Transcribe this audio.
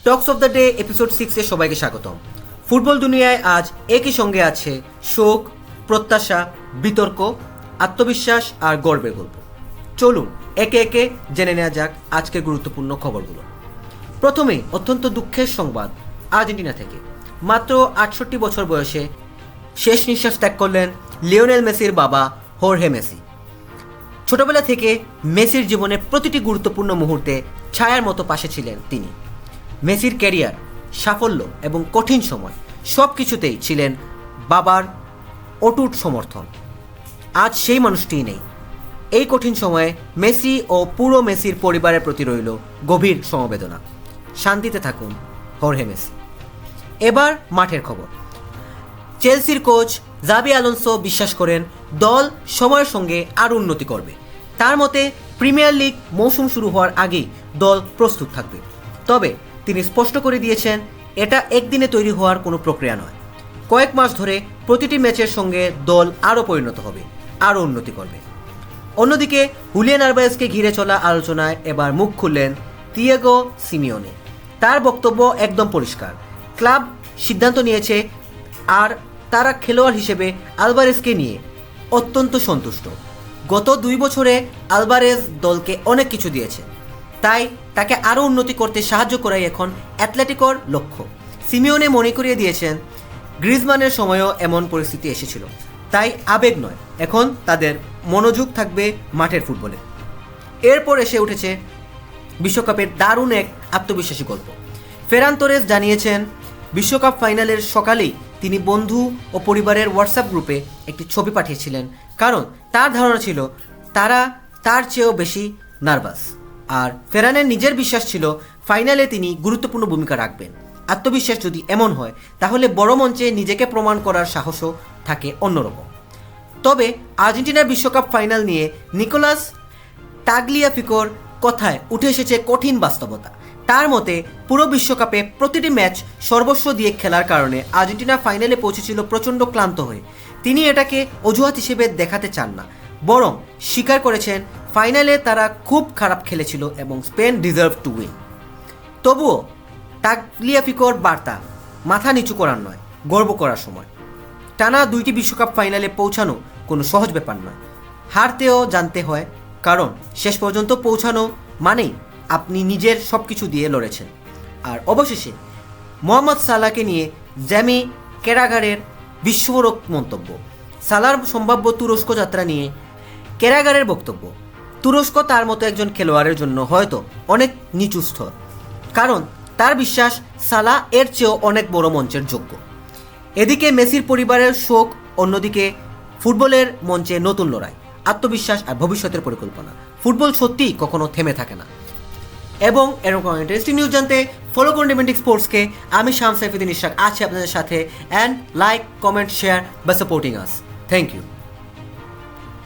Tux of the day episode 6-এ সবাইকে স্বাগতম। ফুটবল দুনিয়ায় আজ একই সঙ্গে আছে শোক, প্রত্যাশা, বিতর্ক, আত্মবিশ্বাস আর গর্বের গল্প। চলুন একে একে জেনে নেওয়া যাক আজকের গুরুত্বপূর্ণ খবরগুলো। প্রথমে অত্যন্ত দুঃখের সংবাদ আর্জেন্টিনা থেকে। মাত্র 68 বছর বয়সে শেষ নিঃশ্বাস ত্যাগ করলেন লিওনেল মেসির বাবা হোর্হে মেসি। ছোটবেলা থেকে মেসির জীবনের প্রতিটি গুরুত্বপূর্ণ মুহূর্তে ছায়ার মতো পাশে ছিলেন তিনি। মেসির ক্যারিয়ার, সাফল্য এবং কঠিন সময় সব কিছুতেই ছিলেন বাবার অটুট সমর্থন। আজ সেই মানুষটিই নেই। এই কঠিন সময়ে মেসি ও পুরো মেসির পরিবারের প্রতি রইল গভীর সমবেদনা। শান্তিতে থাকুন হোর্হে মেসি। এবার মাঠের খবর। চেলসির কোচ জাবি আলোনসো বিশ্বাস করেন দল সময়ের সঙ্গে আরও উন্নতি করবে। তার মতে প্রিমিয়ার লিগ মৌসুম শুরু হওয়ার আগেই দল প্রস্তুত থাকবে। তবে তিনি স্পষ্ট করে দিয়েছেন এটা একদিনে তৈরি হওয়ার কোনো প্রক্রিয়া নয়। কয়েক মাস ধরে প্রতিটি ম্যাচের সঙ্গে দল আরও পরিণত হবে, আরও উন্নতি করবে। অন্যদিকে হুলিয়ান আলভারেজকে ঘিরে চলা আলোচনায় এবার মুখ খুললেন দিয়েগো সিমিওনে। তার বক্তব্য একদম পরিষ্কার। ক্লাব সিদ্ধান্ত নিয়েছে আর তারা খেলোয়াড় হিসেবে আলভারেজকে নিয়ে অত্যন্ত সন্তুষ্ট। গত 2 বছরে আলভারেজ দলকে অনেক কিছু দিয়েছে, তাই তাকে আরও উন্নতি করতে সাহায্য করাই এখন অ্যাথলেটিকোর লক্ষ্য। সিমিওনে মনে করিয়ে দিয়েছেন গ্রিজমানের সময়ও এমন পরিস্থিতি এসেছিল, তাই আবেগ নয়, এখন তাদের মনোযোগ থাকবে মাঠের ফুটবলে। এরপর এসে উঠেছে বিশ্বকাপের দারুণ এক আত্মবিশ্বাসী গল্প। ফেরান তোরেস জানিয়েছেন বিশ্বকাপ ফাইনালের সকালেই তিনি বন্ধু ও পরিবারের হোয়াটসঅ্যাপ গ্রুপে একটি ছবি পাঠিয়েছিলেন, কারণ তার ধারণা ছিল তারা তার চেয়েও বেশি নার্ভাস। আর ফেরানের নিজের বিশ্বাস ছিল ফাইনালে তিনি গুরুত্বপূর্ণ ভূমিকা রাখবেন। আত্মবিশ্বাস যদি এমন হয় তাহলে বড় মঞ্চে নিজেকে প্রমাণ করার সাহসও থাকে অন্যরকম। তবে আর্জেন্টিনার বিশ্বকাপ ফাইনাল নিয়ে নিকোলাস টাগলিয়াফিকোর কথায় উঠে এসেছে কঠিন বাস্তবতা। তার মতে পুরো বিশ্বকাপে প্রতিটি ম্যাচ সর্বস্ব দিয়ে খেলার কারণে আর্জেন্টিনা ফাইনালে পৌঁছেছিল প্রচণ্ড ক্লান্ত হয়ে। তিনি এটাকে অজুহাত হিসেবে দেখাতে চান না, বরং স্বীকার করেছেন ফাইনালে তারা খুব খারাপ খেলেছিল এবং স্পেন ডিজার্ভ টু উইন। তবুও টাগলিয়াফিকোর বার্তা মাথা নিচু করার নয়, গর্ব করার সময়। টানা 2টি বিশ্বকাপ ফাইনালে পৌঁছানো কোনো সহজ ব্যাপার নয়। হারতেও জানতে হয়, কারণ শেষ পর্যন্ত পৌঁছানো মানেই আপনি নিজের সব কিছু দিয়ে লড়েছেন। আর অবশেষে মোহাম্মদ সালাহকে নিয়ে জ্যামি ক্যারাগারের বিস্ফোরক মন্তব্য। সালাহর সম্ভাব্য তুরস্ক যাত্রা নিয়ে ক্যারাগারের বক্তব্য, তুরস্ক তার মতো একজন খেলোয়াড়ের জন্য হয়তো অনেক নিচু স্তর, কারণ তার বিশ্বাস সালাহ এর চেয়েও অনেক বড় মঞ্চের যোগ্য। এদিকে মেসির পরিবারের শোক, অন্যদিকে ফুটবলের মঞ্চে নতুন লড়াই, আত্মবিশ্বাস আর ভবিষ্যতের পরিকল্পনা। ফুটবল সত্যিই কখনো থেমে থাকে না। এবং এরকম ইন্টারেস্টিং নিউজ জানতে ফলো করুন ডিমেন্টিক স্পোর্টসকে। আমি শাম সাইফুদ্দিন ইশরাক আছি আপনাদের সাথে। অ্যান্ড লাইক, কমেন্ট, শেয়ার বা সাপোর্টিং আস। Thank you.